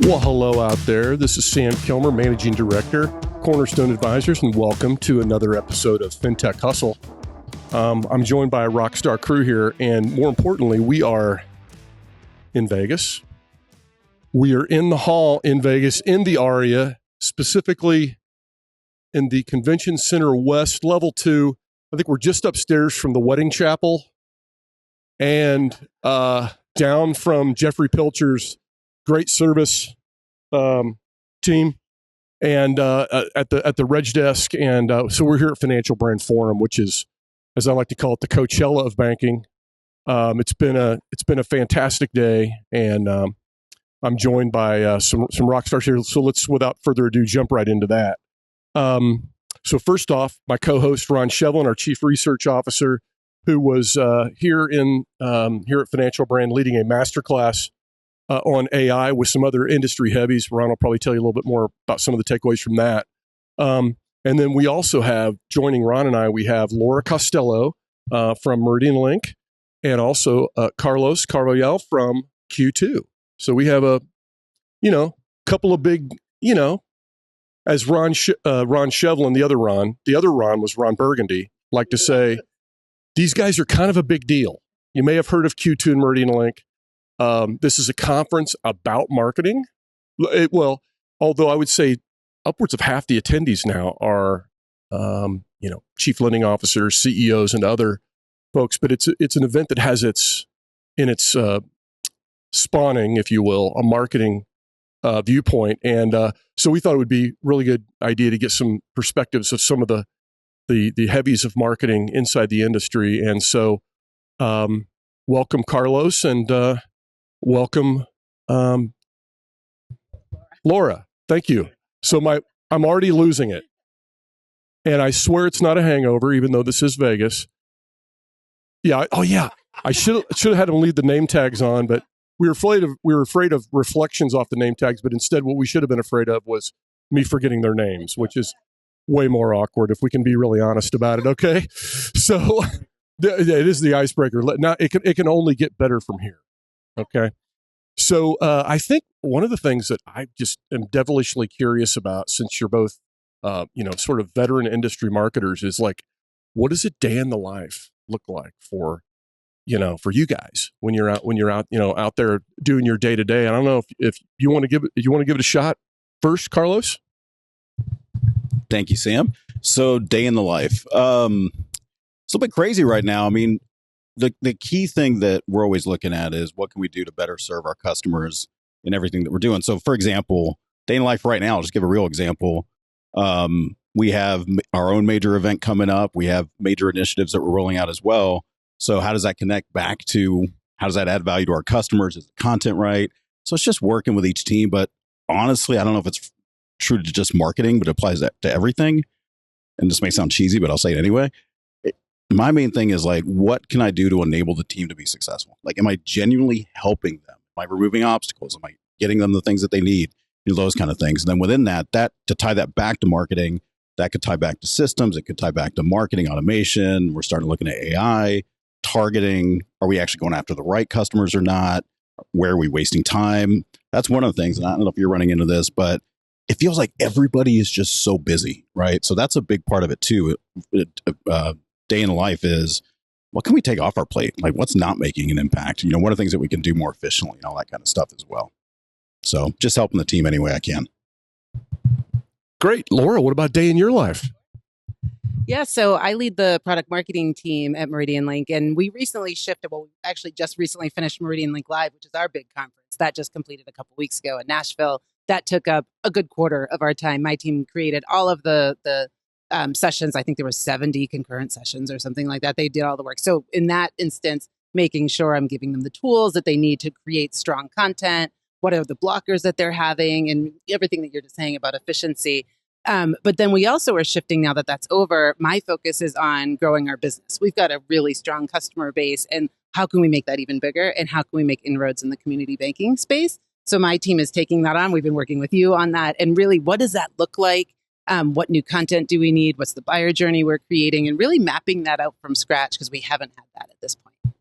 Well, hello out there. This is Sam Kilmer, Managing Director, Cornerstone Advisors, and welcome to another episode of Fintech Hustle. I'm joined by a rock star crew here, and more importantly, we are in Vegas. We are in the hall in Vegas, in the Aria, specifically in the Convention Center West, Level 2. I think we're just upstairs from the wedding chapel and down from Jeffrey Pilcher's great service team, and at the Reg Desk, and so we're here at Financial Brand Forum, which is, as I like to call it, the Coachella of banking. It's been a fantastic day, and I'm joined by some rock stars here. So let's, without further ado, jump right into that. So first off, my co-host Ron Shevlin, our Chief Research Officer, who was here at Financial Brand leading a masterclass on AI with some other industry heavies. Ron will probably tell you a little bit more about some of the takeaways from that. And then we also have, joining Ron and I, we have Laura Costello from Meridianlink, and also Carlos Carvajal from Q2. So we have a couple of big, as Ron Shevlin, the other Ron was Ron Burgundy, like to say, these guys are kind of a big deal. You may have heard of Q2 and Meridianlink. This is a conference about marketing. Although I would say upwards of half the attendees now are, chief lending officers, CEOs, and other folks. But it's an event that has its spawning, if you will, a marketing viewpoint. And so we thought it would be a really good idea to get some perspectives of some of the heavies of marketing inside the industry. And so welcome, Carlos, and welcome, Laura. Thank you. So I'm already losing it. And I swear it's not a hangover, even though this is Vegas. Yeah. Oh, yeah. I should have had them leave the name tags on, but we were afraid of reflections off the name tags. But instead, what we should have been afraid of was me forgetting their names, which is way more awkward if we can be really honest about it. Okay. So it is the icebreaker. Now it can only get better from here. Okay. So I think one of the things that I just am devilishly curious about, since you're both, sort of veteran industry marketers, is like, what does a day in the life look like for you guys when you're out, out there doing your day to day? I don't know if you want to give it a shot first, Carlos. Thank you, Sam. So day in the life, it's a little bit crazy right now. I mean, the key thing that we're always looking at is what can we do to better serve our customers in everything that we're doing. So, for example, day in life right now, I'll just give a real example. We have our own major event coming up. We have major initiatives that we're rolling out as well. So how does that connect back to, how does that add value to our customers? Is the content right? So it's just working with each team. But honestly, I don't know if it's true to just marketing, but it applies that to everything. And this may sound cheesy, but I'll say it anyway. My main thing is like, what can I do to enable the team to be successful? Like, am I genuinely helping them? Am I removing obstacles? Am I getting them the things that they need? Those kind of things. And then within that to tie that back to marketing, that could tie back to systems. It could tie back to marketing automation. We're starting looking at AI, targeting. Are we actually going after the right customers or not? Where are we wasting time? That's one of the things. And I don't know if you're running into this, but it feels like everybody is just so busy, right? So that's a big part of it too. Day in life is, what can we take off our plate? Like, what's not making an impact? What are things that we can do more efficiently and all that kind of stuff as well. So just helping the team any way I can. Great. Laura, what about day in your life? Yeah, so I lead the product marketing team at Meridianlink, and we recently shifted. Well, we actually just recently finished Meridianlink Live, which is our big conference. That just completed a couple weeks ago in Nashville. That took up a good quarter of our time. My team created all of the sessions. I think there were 70 concurrent sessions or something like that. They did all the work. So in that instance, making sure I'm giving them the tools that they need to create strong content, what are the blockers that they're having, and everything that you're just saying about efficiency. But then we also are shifting, now that that's over, my focus is on growing our business. We've got a really strong customer base, and how can we make that even bigger? And how can we make inroads in the community banking space? So my team is taking that on. We've been working with you on that. And really, what does that look like? What new content do we need? What's the buyer journey we're creating? And really mapping that out from scratch, because we haven't had that at this point.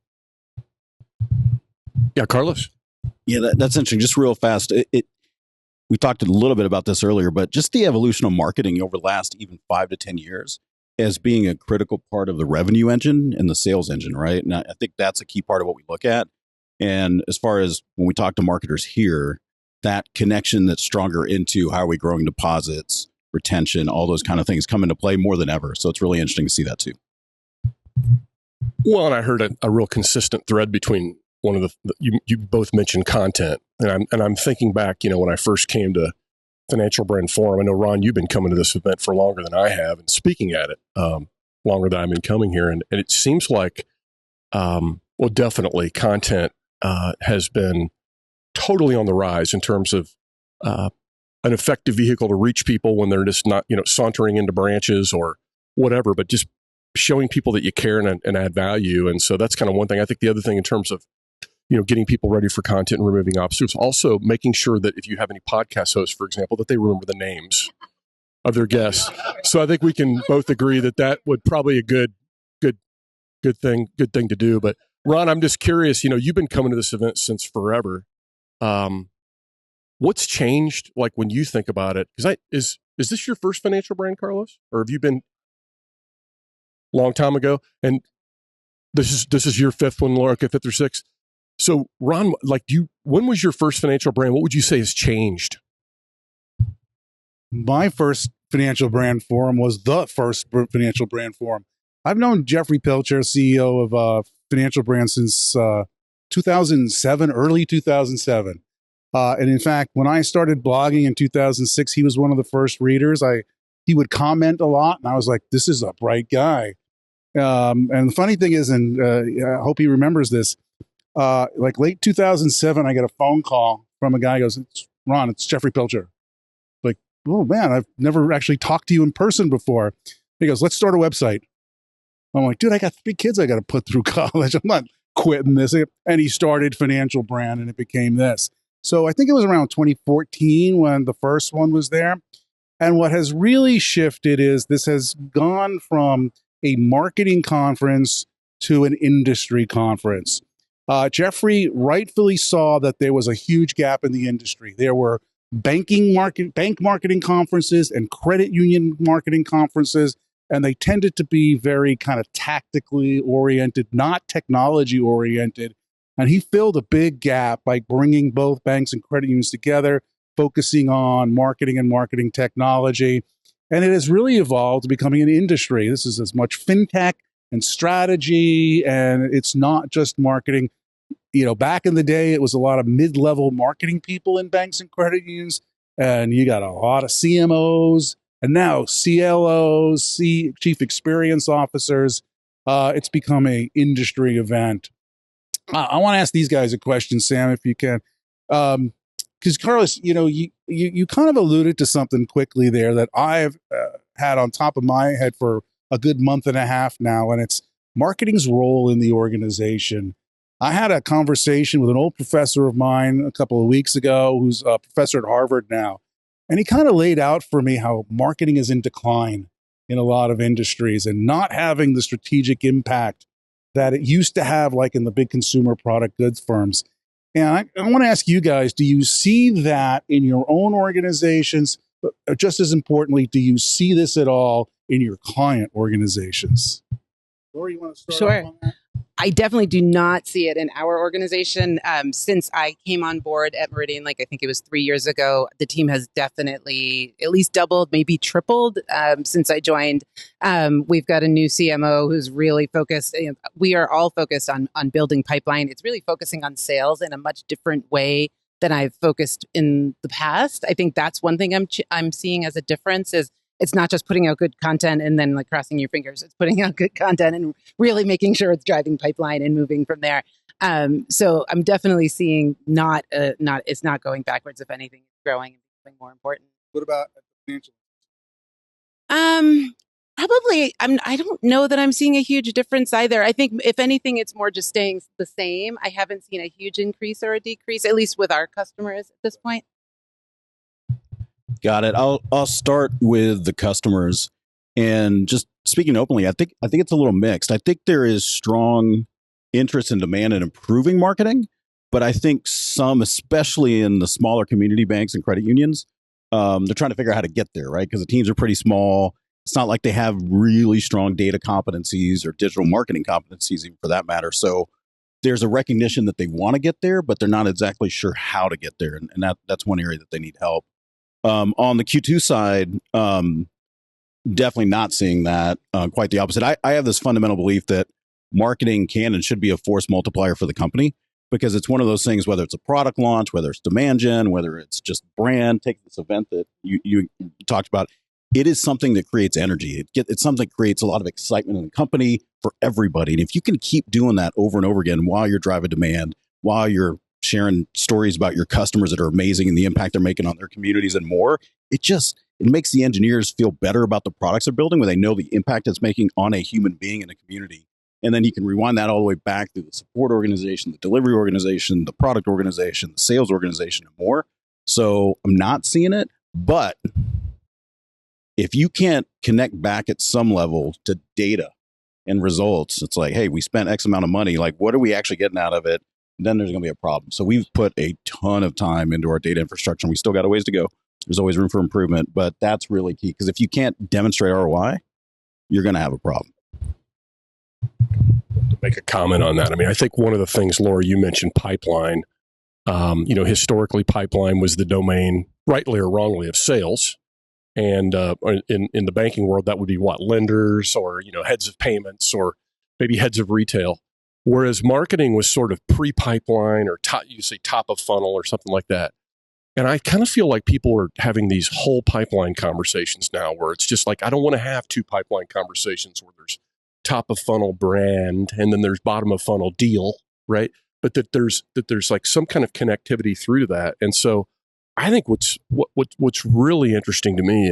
Yeah, Carlos. Yeah, that's interesting. Just real fast. we talked a little bit about this earlier, but just the evolution of marketing over the last even 5 to 10 years as being a critical part of the revenue engine and the sales engine, right? And I think that's a key part of what we look at. And as far as when we talk to marketers here, that connection that's stronger into how are we growing deposits, retention, all those kind of things come into play more than ever. So it's really interesting to see that too. Well, and I heard a real consistent thread between one of you both mentioned content, and I'm thinking back, when I first came to Financial Brand Forum. I know, Ron, you've been coming to this event for longer than I have and speaking at it longer than I've been coming here, and it seems like, definitely content has been totally on the rise in terms of an effective vehicle to reach people when they're just not, sauntering into branches or whatever, but just showing people that you care and add value. And so that's kind of one thing. I think the other thing in terms of, getting people ready for content and removing obstacles, also making sure that if you have any podcast hosts, for example, that they remember the names of their guests. So I think we can both agree that would probably a good thing to do. But Ron, I'm just curious, you've been coming to this event since forever. What's changed, like, when you think about it? Because is this your first financial brand, Carlos, or have you been long time ago? And this is your fifth one, Laura, fifth or sixth. So Ron, when was your first financial brand? What would you say has changed? My first financial brand forum was the first financial brand forum. I've known Jeffrey Pilcher, CEO of Financial Brand, since 2007, early 2007. And in fact, when I started blogging in 2006, he was one of the first readers. He would comment a lot, and I was like, this is a bright guy. And the funny thing is, and I hope he remembers this, like late 2007, I got a phone call from a guy who goes, Ron, it's Jeffrey Pilcher. Like, oh man, I've never actually talked to you in person before. He goes, let's start a website. I'm like, dude, I got 3 kids I got to put through college. I'm not quitting this. And he started Financial Brand, and it became this. So I think it was around 2014 when the first one was there. And what has really shifted is this has gone from a marketing conference to an industry conference. Jeffrey rightfully saw that there was a huge gap in the industry. There were bank marketing conferences and credit union marketing conferences, and they tended to be very kind of tactically oriented, not technology oriented. And he filled a big gap by bringing both banks and credit unions together, focusing on marketing and marketing technology. And it has really evolved to becoming an industry. This is as much fintech and strategy, and it's not just marketing. Back in the day, it was a lot of mid-level marketing people in banks and credit unions, and you got a lot of CMOs, and now CLOs, Chief Experience Officers. It's become an industry event. I want to ask these guys a question, Sam, if you can. Because Carlos, you kind of alluded to something quickly there that I've had on top of my head for a good month and a half now, and it's marketing's role in the organization. I had a conversation with an old professor of mine a couple of weeks ago, who's a professor at Harvard now, and he kind of laid out for me how marketing is in decline in a lot of industries and not having the strategic impact that it used to have, like in the big consumer product goods firms. And I want to ask you guys, do you see that in your own organizations? But just as importantly, do you see this at all in your client organizations? Laura, you want to start Sure. off on that? I definitely do not see it in our organization. Since I came on board at Meridianlink, I think it was 3 years ago, the team has definitely at least doubled, maybe tripled since I joined. We've got a new CMO who's really focused. We are all focused on building pipeline. It's really focusing on sales in a much different way than I've focused in the past. I think that's one thing I'm seeing as a difference is it's not just putting out good content and then like crossing your fingers. It's putting out good content and really making sure it's driving pipeline and moving from there. So I'm definitely seeing it's not going backwards. If anything, it's growing and becoming more important. What about financial? Probably, I don't know that I'm seeing a huge difference either. I think if anything, it's more just staying the same. I haven't seen a huge increase or a decrease, at least with our customers at this point. Got it. I'll start with the customers, and just speaking openly, I think it's a little mixed. I think there is strong interest and demand in improving marketing, But I think some, especially in the smaller community banks and credit unions, they're trying to figure out how to get there, right? Because the teams are pretty small. It's not like they have really strong data competencies or digital marketing competencies, even for that matter. So there's a recognition that they want to get there, but they're not exactly sure how to get there. And that's one area that they need help. On the Q2 side, definitely not seeing that. Quite the opposite. I have this fundamental belief that marketing can and should be a force multiplier for the company, because it's one of those things, whether it's a product launch, whether it's demand gen, whether it's just brand. Take this event that you talked about. It is something that creates energy. It's something that creates a lot of excitement in the company for everybody. And if you can keep doing that over and over again while you're driving demand, while you're sharing stories about your customers that are amazing and the impact they're making on their communities and more, it makes the engineers feel better about the products they're building when they know the impact it's making on a human being in a community. And then you can rewind that all the way back through the support organization, the delivery organization, the product organization, the sales organization, and more. So I'm not seeing it, but if you can't connect back at some level to data and results, it's like, hey, we spent X amount of money. Like, what are we actually getting out of it? And then there's going to be a problem. So we've put a ton of time into our data infrastructure, and we still got a ways to go. There's always room for improvement, but that's really key, because if you can't demonstrate ROI, you're going to have a problem. To make a comment on that, I mean, I think one of the things, Laura, you mentioned pipeline. Historically, pipeline was the domain, rightly or wrongly, of sales. And in the banking world, that would be what? Lenders, or heads of payments, or maybe heads of retail. Whereas marketing was sort of pre-pipeline, or you say top of funnel or something like that. And I kind of feel like people are having these whole pipeline conversations now, where it's just like, I don't want to have two pipeline conversations where there's top of funnel brand and then there's bottom of funnel deal, right? But that there's like some kind of connectivity through to that. And so I think what's really interesting to me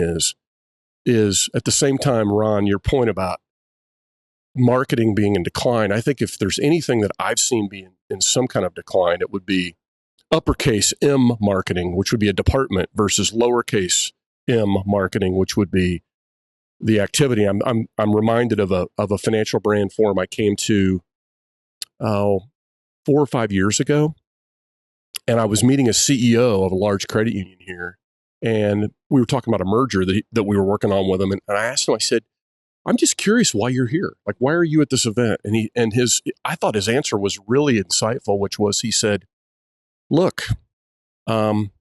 is at the same time, Ron, your point about marketing being in decline. I think if there's anything that I've seen be in some kind of decline, it would be uppercase M marketing, which would be a department, versus lowercase m marketing, which would be the activity. I'm reminded of a financial brand forum I came to 4 or 5 years ago. And I was meeting a CEO of a large credit union here, and we were talking about a merger that we were working on with him. And I asked him, I said, I'm just curious why you're here. Like, why are you at this event? And I thought his answer was really insightful, which was, he said, look, I'm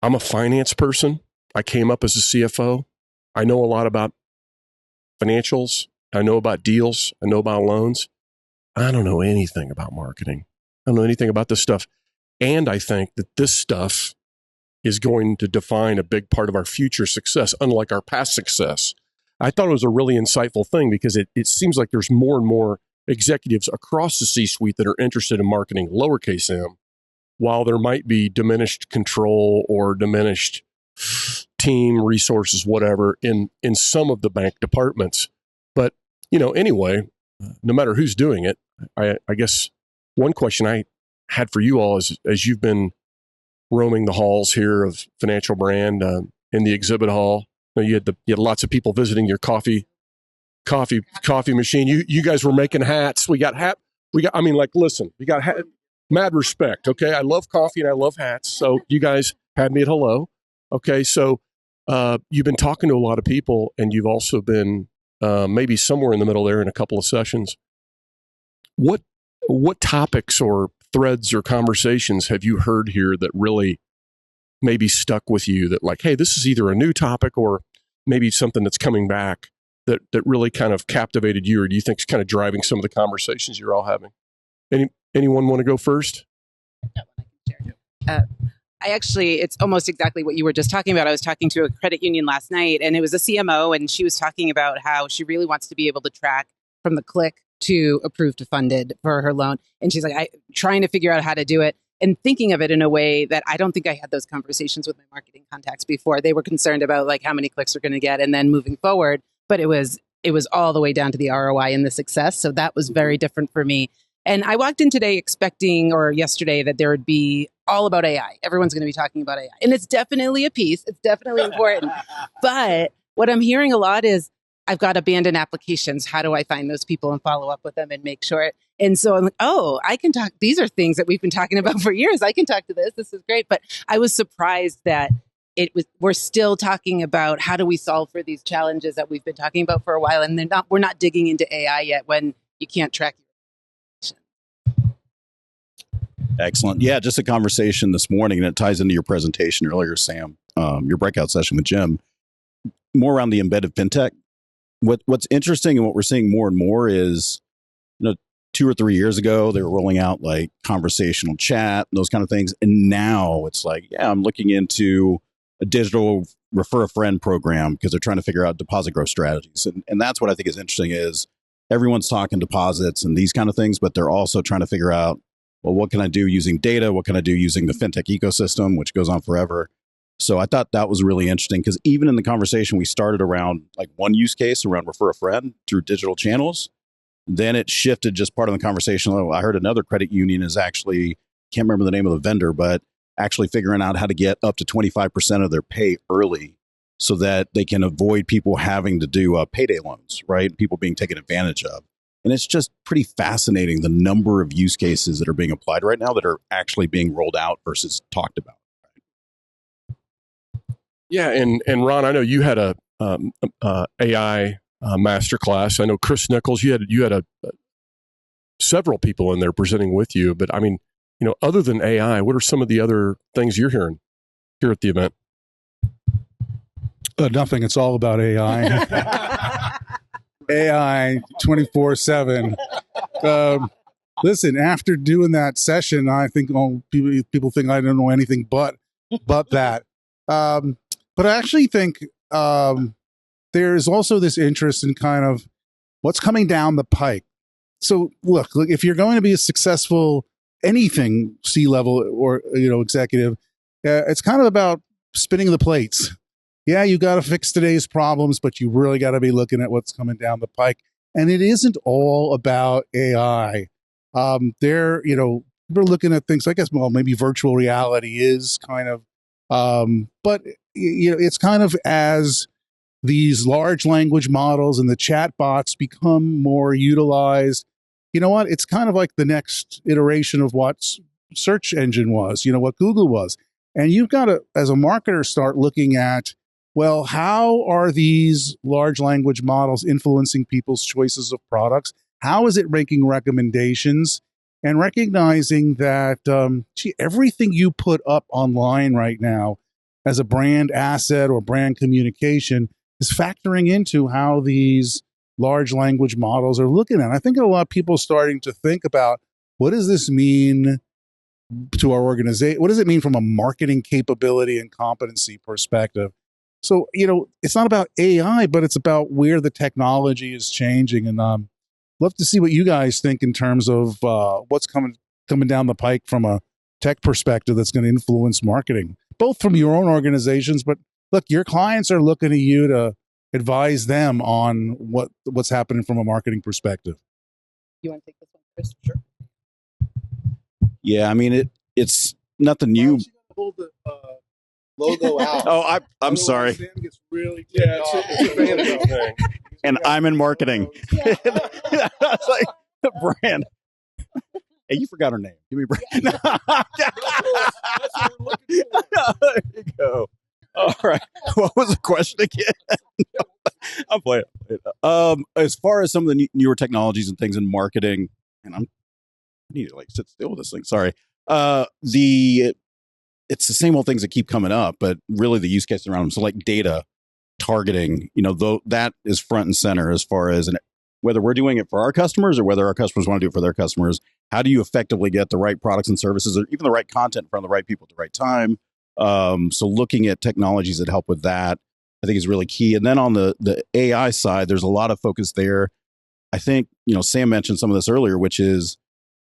a finance person. I came up as a CFO. I know a lot about financials. I know about deals. I know about loans. I don't know anything about marketing. I don't know anything about this stuff. And I think that this stuff is going to define a big part of our future success, unlike our past success. I thought it was a really insightful thing, because it seems like there's more and more executives across the C-suite that are interested in marketing lowercase m, while there might be diminished control or diminished team resources, whatever, in some of the bank departments. But, anyway, no matter who's doing it, I guess one question I had for you all is, as you've been roaming the halls here of Financial Brand in the exhibit hall, you had lots of people visiting your coffee machine. You guys were making hats. We got, listen, we got mad respect. Okay. I love coffee and I love hats. So you guys had me at hello. Okay. So you've been talking to a lot of people, and you've also been maybe somewhere in the middle there in a couple of sessions. What topics or threads or conversations have you heard here that really maybe stuck with you, that like, hey, this is either a new topic or maybe something that's coming back that really kind of captivated you, or do you think is kind of driving some of the conversations you're all having? Anyone want to go first? It's almost exactly what you were just talking about. I was talking to a credit union last night, and it was a CMO, and she was talking about how she really wants to be able to track from the click to approved to funded for her loan. And she's like, trying to figure out how to do it, and thinking of it in a way that I don't think I had those conversations with my marketing contacts before. They were concerned about like how many clicks are going to get and then moving forward. But it was all the way down to the ROI and the success. So that was very different for me. And I walked in today expecting, or yesterday, that there would be all about AI. Everyone's going to be talking about AI. And it's definitely a piece. It's definitely important. But what I'm hearing a lot is, I've got abandoned applications. How do I find those people and follow up with them and make sure? And so I'm like, oh, I can talk. These are things that we've been talking about for years. I can talk to this. This is great. But I was surprised that we're still talking about how do we solve for these challenges that we've been talking about for a while. And we're not digging into AI yet when you can't track. Excellent. Yeah, just a conversation this morning, and it ties into your presentation earlier, Sam, your breakout session with Jim, more around the embedded fintech. What's interesting and what we're seeing more and more is, 2 or 3 years ago, they were rolling out like conversational chat, those kind of things. And now it's like, yeah, I'm looking into a digital refer a friend program because they're trying to figure out deposit growth strategies. And that's what I think is interesting is everyone's talking deposits and these kind of things, but they're also trying to figure out, well, what can I do using data? What can I do using the fintech ecosystem, which goes on forever? So I thought that was really interesting because even in the conversation, we started around like one use case around refer a friend through digital channels. Then it shifted just part of the conversation. Oh, I heard another credit union is actually, can't remember the name of the vendor, but actually figuring out how to get up to 25% of their pay early so that they can avoid people having to do payday loans, right? People being taken advantage of. And it's just pretty fascinating the number of use cases that are being applied right now that are actually being rolled out versus talked about. Yeah, and Ron, I know you had a AI masterclass. I know Chris Nichols, you had several people in there presenting with you. But I mean, other than AI, what are some of the other things you're hearing here at the event? Nothing. It's all about AI. AI 24/7. Listen, after doing that session, I think people think I don't know anything but that. But I actually think there's also this interest in kind of what's coming down the pike. So look, if you're going to be a successful anything C-level or executive, it's kind of about spinning the plates. Yeah, you got to fix today's problems, but you really got to be looking at what's coming down the pike. And it isn't all about AI. We're looking at things, I guess, well, maybe virtual reality is kind of, but it's kind of as these large language models and the chat bots become more utilized. You know what? It's kind of like the next iteration of what search engine was, what Google was. And you've got to, as a marketer, start looking at, well, how are these large language models influencing people's choices of products? How is it making recommendations? And recognizing that everything you put up online right now as a brand asset or brand communication is factoring into how these large language models are looking at. I think a lot of people are starting to think about, what does this mean to our organization? What does it mean from a marketing capability and competency perspective? So, it's not about AI, but it's about where the technology is changing. And love to see what you guys think in terms of what's coming down the pike from a tech perspective that's going to influence marketing, both from your own organizations. But look, your clients are looking at you to advise them on what's happening from a marketing perspective. You want to take this one first? Sure. Yeah, I mean, it's nothing new. Hold the logo out. Oh, I'm sorry. Sam gets really It's a vanity thing. And I'm in marketing. It's like brand. Hey, you forgot her name. Give me a break. There you go. All right. What was the question again? I'm playing. As far as some of the newer technologies and things in marketing, and I need to sit still with this thing. Sorry. It's the same old things that keep coming up, but really the use case around them. So like data targeting, though that is front and center as far as whether we're doing it for our customers or whether our customers want to do it for their customers. How do you effectively get the right products and services or even the right content in front of the right people at the right time? So looking at technologies that help with that, I think is really key. And then on the AI side, there's a lot of focus there. I think, Sam mentioned some of this earlier, which is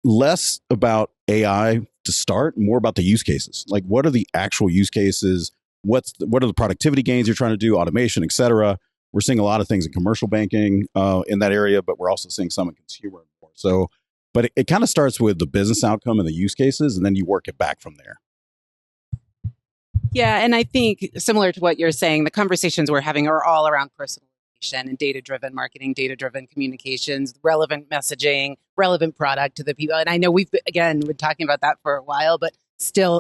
less about AI to start, more about the use cases. Like, what are the actual use cases? What are the productivity gains you're trying to do, automation, et cetera? We're seeing a lot of things in commercial banking in that area, but we're also seeing some in consumer. So, but it kind of starts with the business outcome and the use cases, and then you work it back from there. Yeah, and I think similar to what you're saying, the conversations we're having are all around personalization. communication and data-driven marketing, data-driven communications, relevant messaging, relevant product to the people. And I know we've been talking about that for a while, but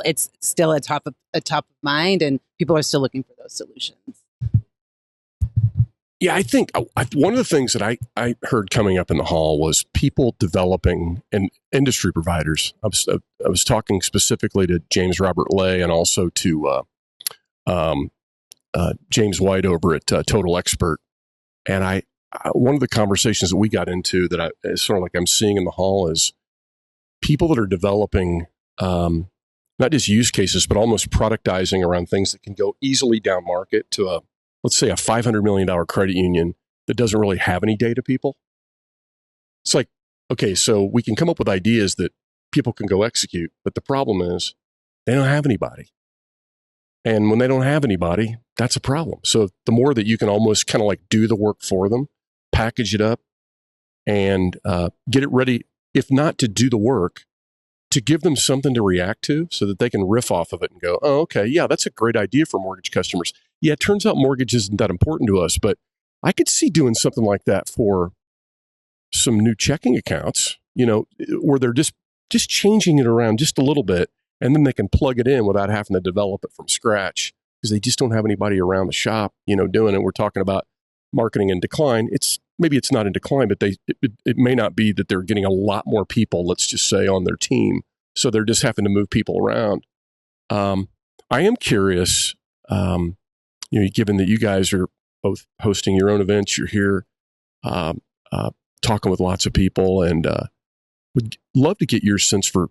it's still a top of mind, and people are still looking for those solutions. Yeah, I think one of the things that I heard coming up in the hall was people developing and industry providers. I was talking specifically to James Robert Lay and also to James White over at Total Expert. And one of the conversations that we got into that is sort of like I'm seeing in the hall is people that are developing not just use cases, but almost productizing around things that can go easily down market to let's say a $500 million credit union that doesn't really have any data people. It's like, okay, so we can come up with ideas that people can go execute, but the problem is they don't have anybody. And when they don't have anybody, that's a problem. So the more that you can almost kind of like do the work for them, package it up, and get it ready, if not to do the work, to give them something to react to so that they can riff off of it and go, oh, okay, yeah, that's a great idea for mortgage customers. Yeah, it turns out mortgage isn't that important to us, but I could see doing something like that for some new checking accounts, where they're just changing it around just a little bit, and then they can plug it in without having to develop it from scratch because they just don't have anybody around the shop, doing it. We're talking about marketing in decline. Maybe it's not in decline, but it may not be that they're getting a lot more people, let's just say, on their team. So they're just having to move people around. I am curious, given that you guys are both hosting your own events, you're here talking with lots of people, and would love to get your sense for,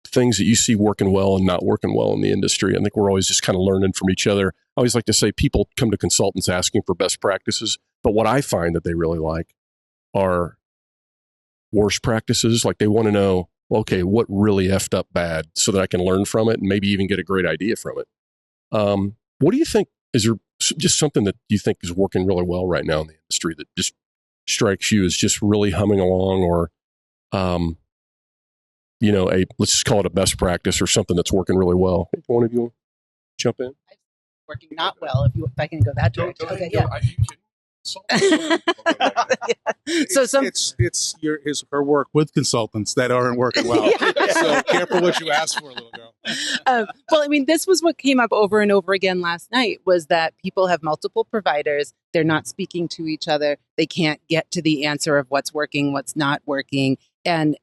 things that you see working well and not working well in the industry. I think we're always just kind of learning from each other. I always like to say people come to consultants asking for best practices, but what I find that they really like are worst practices. Like they want to know, okay, what really effed up bad so that I can learn from it and maybe even get a great idea from it. What do you think? Is there just something that you think is working really well right now in the industry that just strikes you as just really humming along, or, let's just call it a best practice or something that's working really well? One of you jump in? Working not well, if I can go that direction. Okay, yeah. It's her work with consultants that aren't working well. So careful what you ask for, little girl. This was what came up over and over again last night, was that people have multiple providers. They're not speaking to each other. They can't get to the answer of what's working, what's not working. And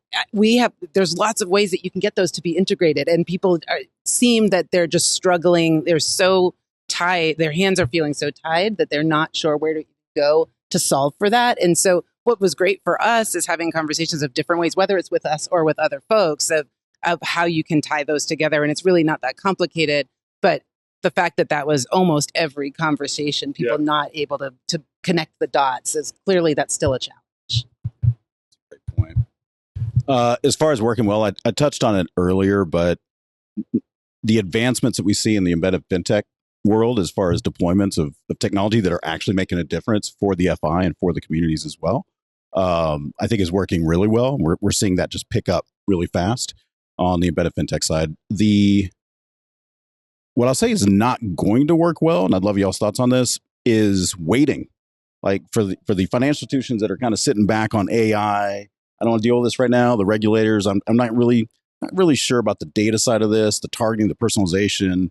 there's lots of ways that you can get those to be integrated. And people seem that they're just struggling. They're so tied. Their hands are feeling so tied that they're not sure where to go to solve for that. And so what was great for us is having conversations of different ways, whether it's with us or with other folks, of how you can tie those together. And it's really not that complicated. But the fact that was almost every conversation, people not able to connect the dots, is clearly that's still a challenge. Great point. As far as working well, I touched on it earlier, but the advancements that we see in the embedded fintech world as far as deployments of technology that are actually making a difference for the FI and for the communities as well, I think is working really well. We're seeing that just pick up really fast on the embedded fintech side. What I'll say is not going to work well, and I'd love y'all's thoughts on this, is waiting. Like for the financial institutions that are kind of sitting back on AI, I don't want to deal with this right now. The regulators, I'm not really sure about the data side of this, the targeting, the personalization.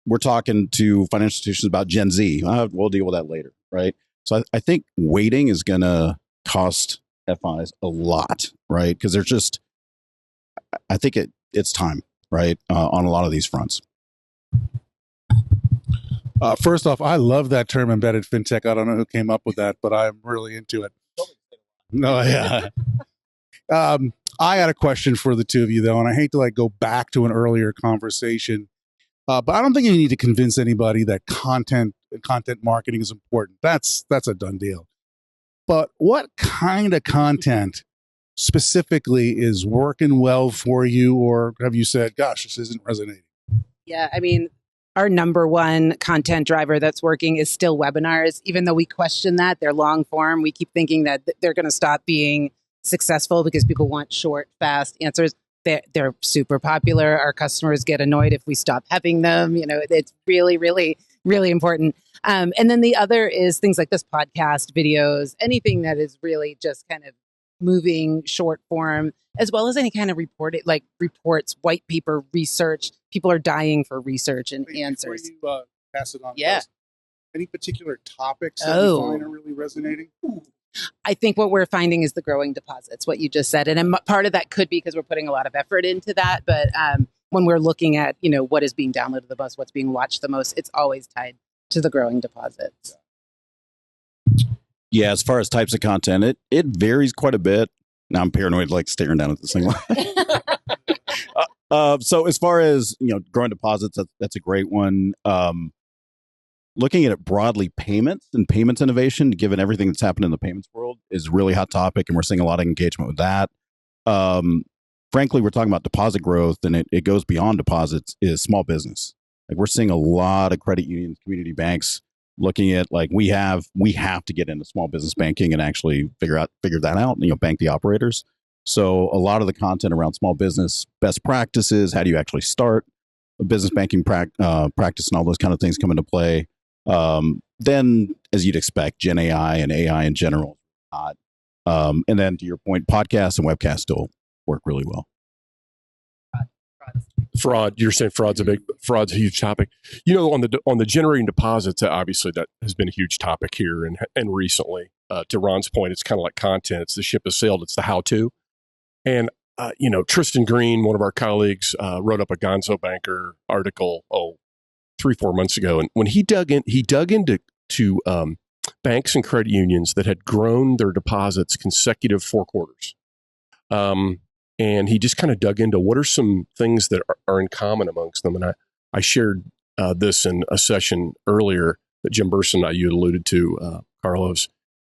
We're talking to financial institutions about Gen Z. We'll deal with that later, right? So I think waiting is going to cost FIs a lot, right? Because they're just, I think it's time, right, on a lot of these fronts. First off, I love that term, embedded fintech. I don't know who came up with that, but I'm really into it. No, yeah. I had a question for the two of you, though, and I hate to go back to an earlier conversation, but I don't think you need to convince anybody that content marketing is important. That's a done deal. But what kind of content specifically is working well for you, or have you said, gosh, this isn't resonating? Yeah, our number one content driver that's working is still webinars. Even though we question that, they're long form, we keep thinking that they're going to stop being successful because people want short, fast answers. They're super popular. Our customers get annoyed if we stop having them. It's really, really Really important. And then the other is things like this podcast, videos, anything that is really just kind of moving short form, as well as any kind of reports, white paper research. People are dying for research and answers. Before you pass it on, Yeah. any particular topics that you find are really resonating? I think what we're finding is the growing deposits, what you just said. And part of that could be because we're putting a lot of effort into that. But when we're looking at, what is being downloaded the most, what's being watched the most, it's always tied to the growing deposits. Yeah, as far as types of content, it varies quite a bit. Now I'm paranoid, like staring down at this thing. So as far as, growing deposits, that's a great one. Looking at it broadly, payments and payments innovation, given everything that's happened in the payments world, is a really hot topic, and we're seeing a lot of engagement with that. Frankly, we're talking about deposit growth, and it goes beyond deposits, is small business. Like, we're seeing a lot of credit unions, community banks looking at, like, we have to get into small business banking and actually figure that out, and bank the operators. So a lot of the content around small business best practices, how do you actually start a business banking practice, and all those kind of things come into play. Then, as you'd expect, Gen AI and AI in general, hot. And then, to your point, podcasts and webcasts still work really well. Fraud. You're saying fraud's a huge topic. On the generating deposits, obviously that has been a huge topic here and recently. To Ron's point, it's kind of like content. It's the ship has sailed. It's the how-to. And Tristan Green, one of our colleagues, wrote up a Gonzo Banker article 3-4 months ago, and when he dug into banks and credit unions that had grown their deposits consecutive 4 quarters. And he just kind of dug into what are some things that are in common amongst them. And I shared this in a session earlier that Jim Burson you alluded to, Carlos.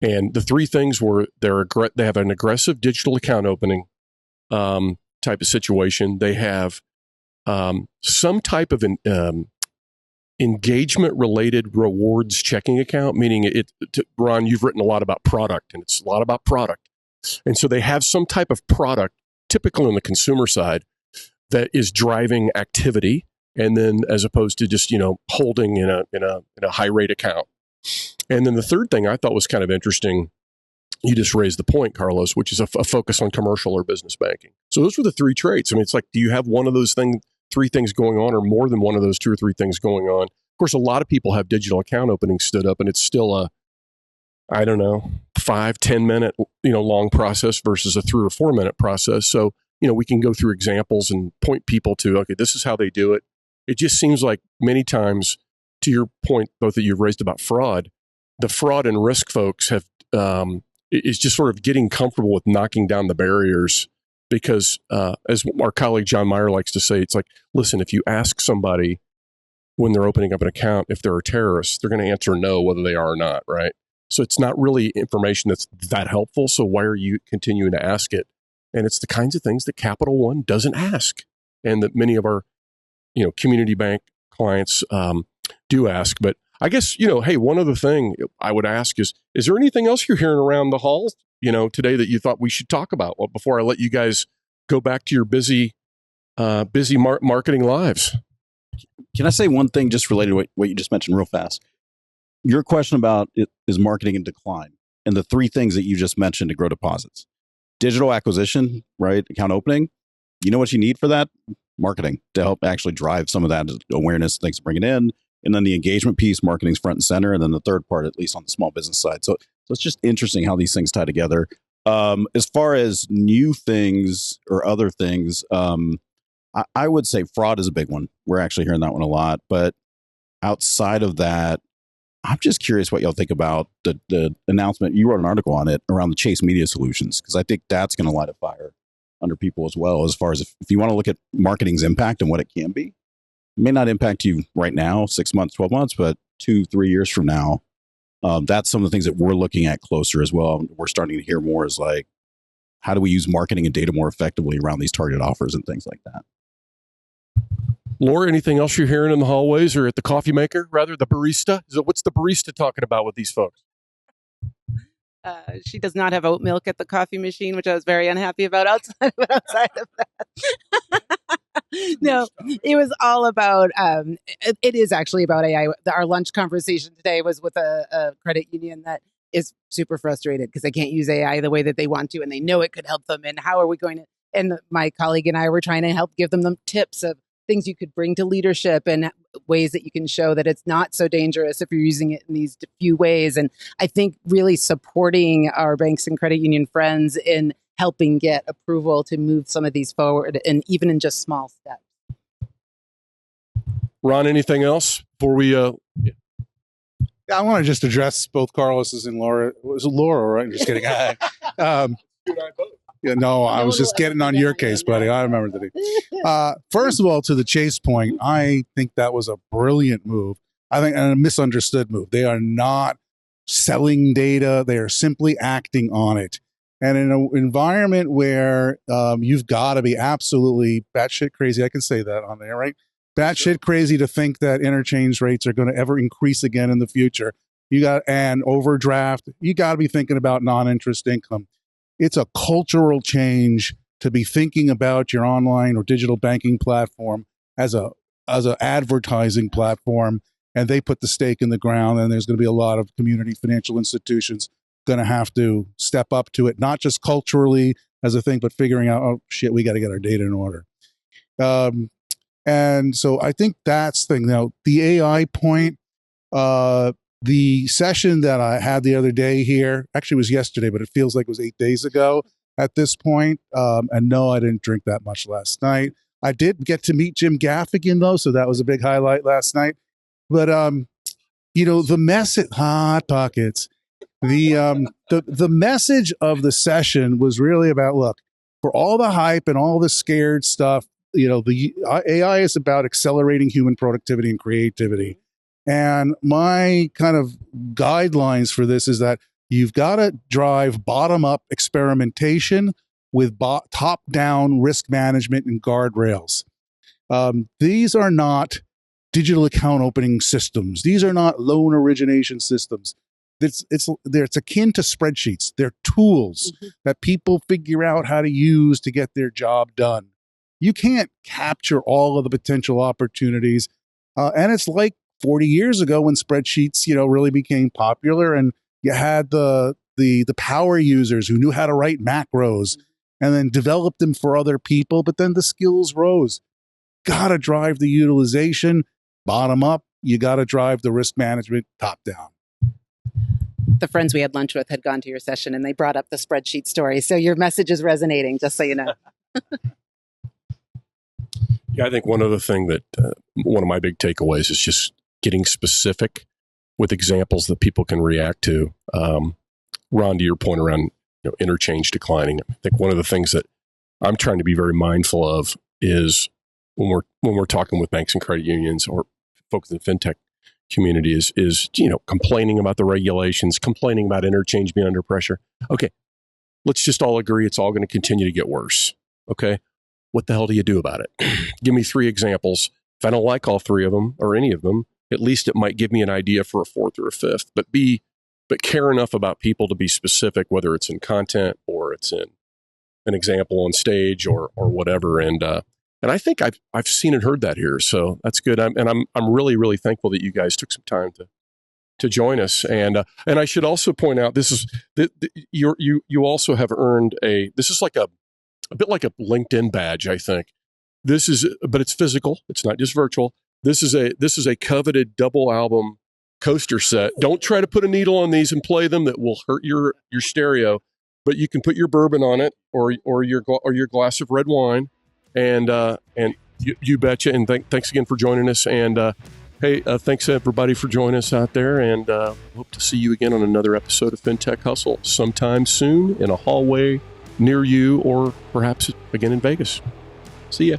And the 3 things were they have an aggressive digital account opening type of situation. They have some type of engagement-related rewards checking account, meaning Ron, you've written a lot about product, and it's a lot about product. And so they have some type of product, typically on the consumer side, that is driving activity, and then as opposed to just holding in a high rate account. And then the third thing I thought was kind of interesting, you just raised the point, Carlos, which is a focus on commercial or business banking. So those were the 3 traits. I mean, it's like, do you have one of those 3 things going on, or more than one of those 2 or 3 things going on? Of course, a lot of people have digital account openings stood up, and it's still 5-10 minute long process versus a 3 or 4 minute process. So we can go through examples and point people to, okay, this is how they do it. It just seems like many times, to your point, both that you've raised about fraud, the fraud and risk folks have is just sort of getting comfortable with knocking down the barriers. Because as our colleague John Meyer likes to say, it's like, listen, if you ask somebody when they're opening up an account if they're a terrorist, they're going to answer no, whether they are or not, right? So it's not really information that's that helpful. So why are you continuing to ask it? And it's the kinds of things that Capital One doesn't ask, and that many of our community bank clients do ask. But I guess hey, one other thing I would ask is there anything else you're hearing around the halls today that you thought we should talk about? Well, before I let you guys go back to your busy marketing lives. Can I say one thing just related to what you just mentioned real fast? Your question about is marketing in decline, and the 3 things that you just mentioned to grow deposits. Digital acquisition, right? Account opening. You know what you need for that? Marketing to help actually drive some of that awareness, things to bring it in. And then the engagement piece, marketing's front and center. And then the third part, at least on the small business side. So it's just interesting how these things tie together. As far as new things or other things, I would say fraud is a big one. We're actually hearing that one a lot. But outside of that, I'm just curious what y'all think about the announcement. You wrote an article on it around the Chase Media Solutions, because I think that's going to light a fire under people as well, as far as if you want to look at marketing's impact and what it can be. It may not impact you right now, 6 months, 12 months, but 2-3 years from now, that's some of the things that we're looking at closer as well. We're starting to hear more is like, how do we use marketing and data more effectively around these targeted offers and things like that? Laura, anything else you're hearing in the hallways or at the coffee maker, rather, the barista? What's the barista talking about with these folks? She does not have oat milk at the coffee machine, which I was very unhappy about outside of that. No, it was all about, it is actually about AI. Our lunch conversation today was with a credit union that is super frustrated because they can't use AI the way that they want to, and they know it could help them. And how are we going to, and my colleague and I were trying to help give them tips of things you could bring to leadership and ways that you can show that it's not so dangerous if you're using it in these few ways. And I think really supporting our banks and credit union friends in helping get approval to move some of these forward, and even in just small steps. Ron, anything else before we? I want to just address both Carlos's and Laura. Was it Laura, right? I'm just kidding. No, I was just getting on your case, buddy. I remember that. First of all, to the Chase point, I think that was a brilliant move. I think and a misunderstood move. They are not selling data. They are simply acting on it. And in an environment where you've got to be absolutely batshit crazy, I can say that on there, right? Batshit crazy to think that interchange rates are going to ever increase again in the future. And overdraft, you got to be thinking about non-interest income. It's a cultural change to be thinking about your online or digital banking platform as a advertising platform, and they put the stake in the ground, and there's going to be a lot of community financial institutions going to have to step up to it, not just culturally as a thing, but figuring out, oh shit, we got to get our data in order. And so I think that's the thing. Now, the AI point, the session that I had the other day here, actually was yesterday, but it feels like it was 8 days ago at this point. And no, I didn't drink that much last night. I did get to meet Jim Gaffigan though, so that was a big highlight last night. But the message, hot pockets. The message of the session was really about, look, for all the hype and all the scared stuff, the AI is about accelerating human productivity and creativity. And my kind of guidelines for this is that you've got to drive bottom-up experimentation with top-down risk management and guardrails. These are not digital account opening systems. These are not loan origination systems. It's akin to spreadsheets. They're tools that people figure out how to use to get their job done. You can't capture all of the potential opportunities. And it's like 40 years ago when spreadsheets, really became popular, and you had the power users who knew how to write macros and then developed them for other people. But then the skills rose. Got to drive the utilization bottom up. You got to drive the risk management top down. The friends we had lunch with had gone to your session and they brought up the spreadsheet story. So your message is resonating, just so you know. Yeah, I think one other thing that one of my big takeaways is just getting specific with examples that people can react to. Ron, to your point around interchange declining, I think one of the things that I'm trying to be very mindful of is when we're talking with banks and credit unions or folks in the fintech community is complaining about the regulations, complaining about interchange being under pressure. Okay, let's just all agree it's all going to continue to get worse. Okay, what the hell do you do about it? Give me 3 examples. If I don't like all 3 of them or any of them, at least it might give me an idea for a 4th or a 5th. But care enough about people to be specific, whether it's in content or it's in an example on stage or whatever. And I think I've seen and heard that here, so that's good. I'm really, really thankful that you guys took some time to join us. And I should also point out, this is you also have earned this is like a bit like a LinkedIn badge, I think. But it's physical. It's not just virtual. This is a coveted double album coaster set. Don't try to put a needle on these and play them. That will hurt your stereo. But you can put your bourbon on it or your glass of red wine. And you betcha. And thanks again for joining us. And hey, thanks everybody for joining us out there. And hope to see you again on another episode of Fintech Hustle sometime soon in a hallway near you, or perhaps again in Vegas. See ya.